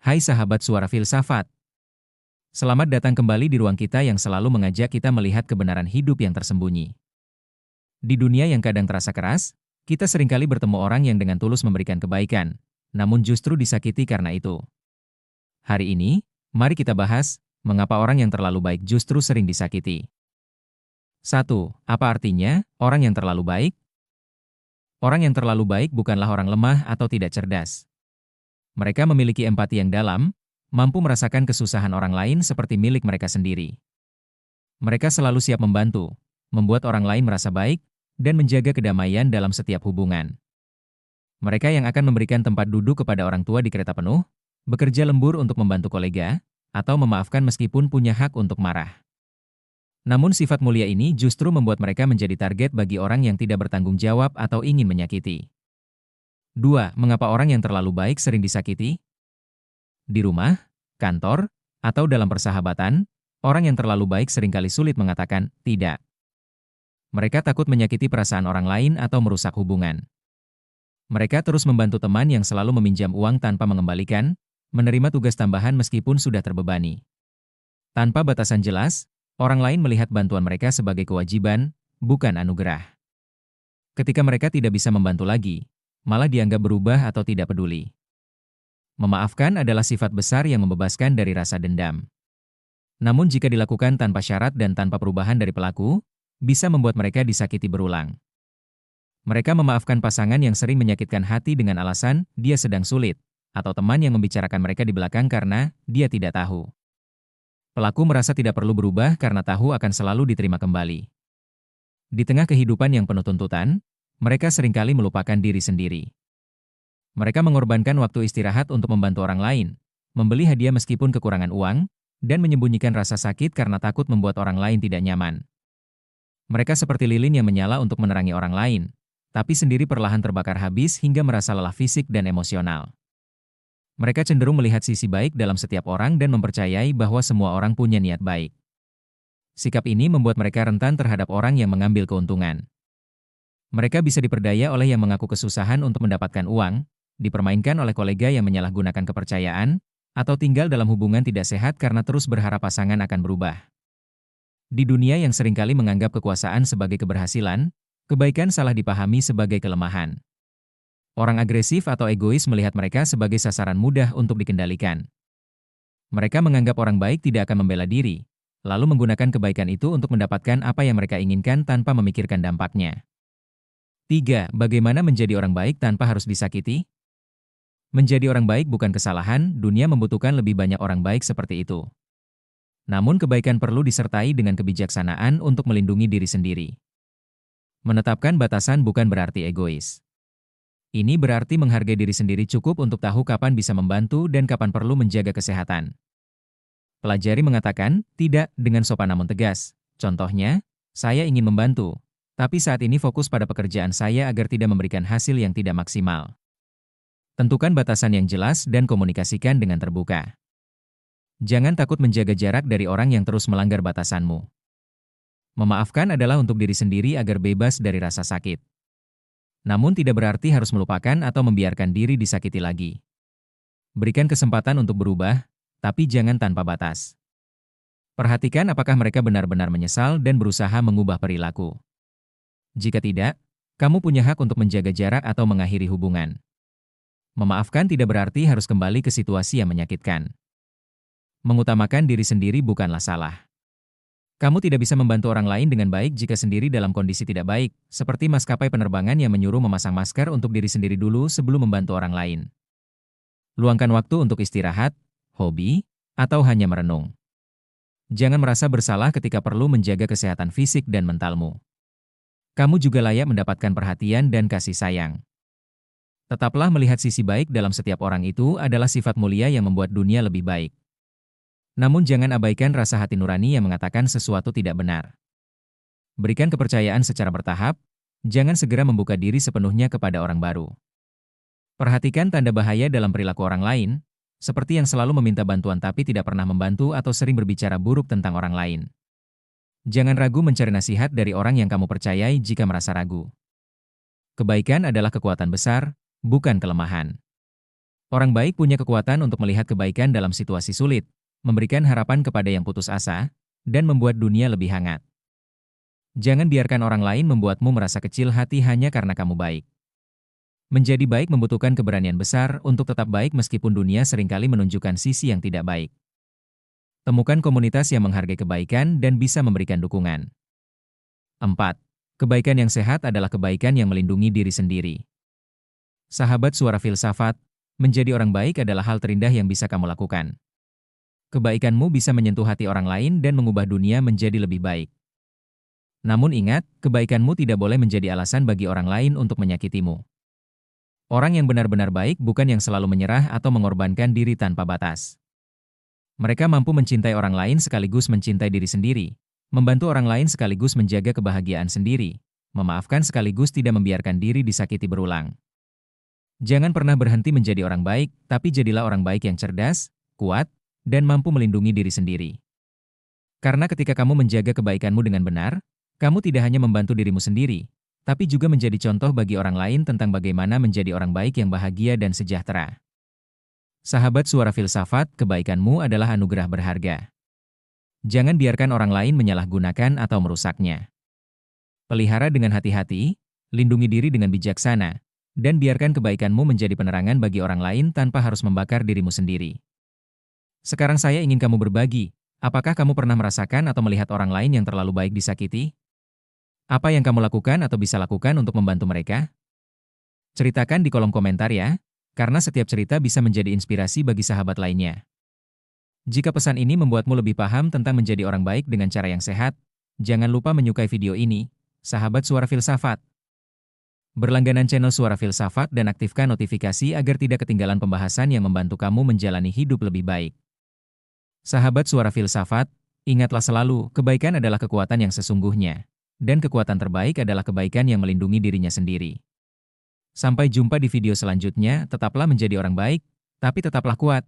Hai sahabat suara filsafat, selamat datang kembali di ruang kita yang selalu mengajak kita melihat kebenaran hidup yang tersembunyi. Di dunia yang kadang terasa keras, kita seringkali bertemu orang yang dengan tulus memberikan kebaikan, namun justru disakiti karena itu. Hari ini, mari kita bahas, mengapa orang yang terlalu baik justru sering disakiti. 1. Apa artinya, orang yang terlalu baik? Orang yang terlalu baik bukanlah orang lemah atau tidak cerdas. Mereka memiliki empati yang dalam, mampu merasakan kesusahan orang lain seperti milik mereka sendiri. Mereka selalu siap membantu, membuat orang lain merasa baik, dan menjaga kedamaian dalam setiap hubungan. Mereka yang akan memberikan tempat duduk kepada orang tua di kereta penuh, bekerja lembur untuk membantu kolega, atau memaafkan meskipun punya hak untuk marah. Namun sifat mulia ini justru membuat mereka menjadi target bagi orang yang tidak bertanggung jawab atau ingin menyakiti. 2. Mengapa orang yang terlalu baik sering disakiti? Di rumah, kantor, atau dalam persahabatan, orang yang terlalu baik seringkali sulit mengatakan tidak. Mereka takut menyakiti perasaan orang lain atau merusak hubungan. Mereka terus membantu teman yang selalu meminjam uang tanpa mengembalikan, menerima tugas tambahan meskipun sudah terbebani. Tanpa batasan jelas, orang lain melihat bantuan mereka sebagai kewajiban, bukan anugerah. Ketika mereka tidak bisa membantu lagi, malah dianggap berubah atau tidak peduli. Memaafkan adalah sifat besar yang membebaskan dari rasa dendam. Namun jika dilakukan tanpa syarat dan tanpa perubahan dari pelaku, bisa membuat mereka disakiti berulang. Mereka memaafkan pasangan yang sering menyakitkan hati dengan alasan dia sedang sulit, atau teman yang membicarakan mereka di belakang karena dia tidak tahu. Pelaku merasa tidak perlu berubah karena tahu akan selalu diterima kembali. Di tengah kehidupan yang penuh tuntutan, mereka seringkali melupakan diri sendiri. Mereka mengorbankan waktu istirahat untuk membantu orang lain, membeli hadiah meskipun kekurangan uang, dan menyembunyikan rasa sakit karena takut membuat orang lain tidak nyaman. Mereka seperti lilin yang menyala untuk menerangi orang lain, tapi sendiri perlahan terbakar habis hingga merasa lelah fisik dan emosional. Mereka cenderung melihat sisi baik dalam setiap orang dan mempercayai bahwa semua orang punya niat baik. Sikap ini membuat mereka rentan terhadap orang yang mengambil keuntungan. Mereka bisa diperdaya oleh yang mengaku kesusahan untuk mendapatkan uang, dipermainkan oleh kolega yang menyalahgunakan kepercayaan, atau tinggal dalam hubungan tidak sehat karena terus berharap pasangan akan berubah. Di dunia yang seringkali menganggap kekuasaan sebagai keberhasilan, kebaikan salah dipahami sebagai kelemahan. Orang agresif atau egois melihat mereka sebagai sasaran mudah untuk dikendalikan. Mereka menganggap orang baik tidak akan membela diri, lalu menggunakan kebaikan itu untuk mendapatkan apa yang mereka inginkan tanpa memikirkan dampaknya. 3. Bagaimana menjadi orang baik tanpa harus disakiti? Menjadi orang baik bukan kesalahan, dunia membutuhkan lebih banyak orang baik seperti itu. Namun kebaikan perlu disertai dengan kebijaksanaan untuk melindungi diri sendiri. Menetapkan batasan bukan berarti egois. Ini berarti menghargai diri sendiri cukup untuk tahu kapan bisa membantu dan kapan perlu menjaga kesehatan. Pelajari mengatakan tidak dengan sopan namun tegas. Contohnya, saya ingin membantu, tapi saat ini fokus pada pekerjaan saya agar tidak memberikan hasil yang tidak maksimal. Tentukan batasan yang jelas dan komunikasikan dengan terbuka. Jangan takut menjaga jarak dari orang yang terus melanggar batasanmu. Memaafkan adalah untuk diri sendiri agar bebas dari rasa sakit. Namun tidak berarti harus melupakan atau membiarkan diri disakiti lagi. Berikan kesempatan untuk berubah, tapi jangan tanpa batas. Perhatikan apakah mereka benar-benar menyesal dan berusaha mengubah perilaku. Jika tidak, kamu punya hak untuk menjaga jarak atau mengakhiri hubungan. Memaafkan tidak berarti harus kembali ke situasi yang menyakitkan. Mengutamakan diri sendiri bukanlah salah. Kamu tidak bisa membantu orang lain dengan baik jika sendiri dalam kondisi tidak baik, seperti maskapai penerbangan yang menyuruh memasang masker untuk diri sendiri dulu sebelum membantu orang lain. Luangkan waktu untuk istirahat, hobi, atau hanya merenung. Jangan merasa bersalah ketika perlu menjaga kesehatan fisik dan mentalmu. Kamu juga layak mendapatkan perhatian dan kasih sayang. Tetaplah melihat sisi baik dalam setiap orang, itu adalah sifat mulia yang membuat dunia lebih baik. Namun jangan abaikan rasa hati nurani yang mengatakan sesuatu tidak benar. Berikan kepercayaan secara bertahap, jangan segera membuka diri sepenuhnya kepada orang baru. Perhatikan tanda bahaya dalam perilaku orang lain, seperti yang selalu meminta bantuan tapi tidak pernah membantu atau sering berbicara buruk tentang orang lain. Jangan ragu mencari nasihat dari orang yang kamu percayai jika merasa ragu. Kebaikan adalah kekuatan besar, bukan kelemahan. Orang baik punya kekuatan untuk melihat kebaikan dalam situasi sulit, memberikan harapan kepada yang putus asa, dan membuat dunia lebih hangat. Jangan biarkan orang lain membuatmu merasa kecil hati hanya karena kamu baik. Menjadi baik membutuhkan keberanian besar untuk tetap baik meskipun dunia seringkali menunjukkan sisi yang tidak baik. Temukan komunitas yang menghargai kebaikan dan bisa memberikan dukungan. 4. Kebaikan yang sehat adalah kebaikan yang melindungi diri sendiri. Sahabat Suara Filsafat, menjadi orang baik adalah hal terindah yang bisa kamu lakukan. Kebaikanmu bisa menyentuh hati orang lain dan mengubah dunia menjadi lebih baik. Namun ingat, kebaikanmu tidak boleh menjadi alasan bagi orang lain untuk menyakitimu. Orang yang benar-benar baik bukan yang selalu menyerah atau mengorbankan diri tanpa batas. Mereka mampu mencintai orang lain sekaligus mencintai diri sendiri, membantu orang lain sekaligus menjaga kebahagiaan sendiri, memaafkan sekaligus tidak membiarkan diri disakiti berulang. Jangan pernah berhenti menjadi orang baik, tapi jadilah orang baik yang cerdas, kuat, dan mampu melindungi diri sendiri. Karena ketika kamu menjaga kebaikanmu dengan benar, kamu tidak hanya membantu dirimu sendiri, tapi juga menjadi contoh bagi orang lain tentang bagaimana menjadi orang baik yang bahagia dan sejahtera. Sahabat Suara Filsafat, kebaikanmu adalah anugerah berharga. Jangan biarkan orang lain menyalahgunakan atau merusaknya. Pelihara dengan hati-hati, lindungi diri dengan bijaksana, dan biarkan kebaikanmu menjadi penerangan bagi orang lain tanpa harus membakar dirimu sendiri. Sekarang saya ingin kamu berbagi, apakah kamu pernah merasakan atau melihat orang lain yang terlalu baik disakiti? Apa yang kamu lakukan atau bisa lakukan untuk membantu mereka? Ceritakan di kolom komentar ya, karena setiap cerita bisa menjadi inspirasi bagi sahabat lainnya. Jika pesan ini membuatmu lebih paham tentang menjadi orang baik dengan cara yang sehat, jangan lupa menyukai video ini, sahabat Suara Filsafat. Berlangganan channel Suara Filsafat dan aktifkan notifikasi agar tidak ketinggalan pembahasan yang membantu kamu menjalani hidup lebih baik. Sahabat Suara Filsafat, ingatlah selalu, kebaikan adalah kekuatan yang sesungguhnya, dan kekuatan terbaik adalah kebaikan yang melindungi dirinya sendiri. Sampai jumpa di video selanjutnya, tetaplah menjadi orang baik, tapi tetaplah kuat.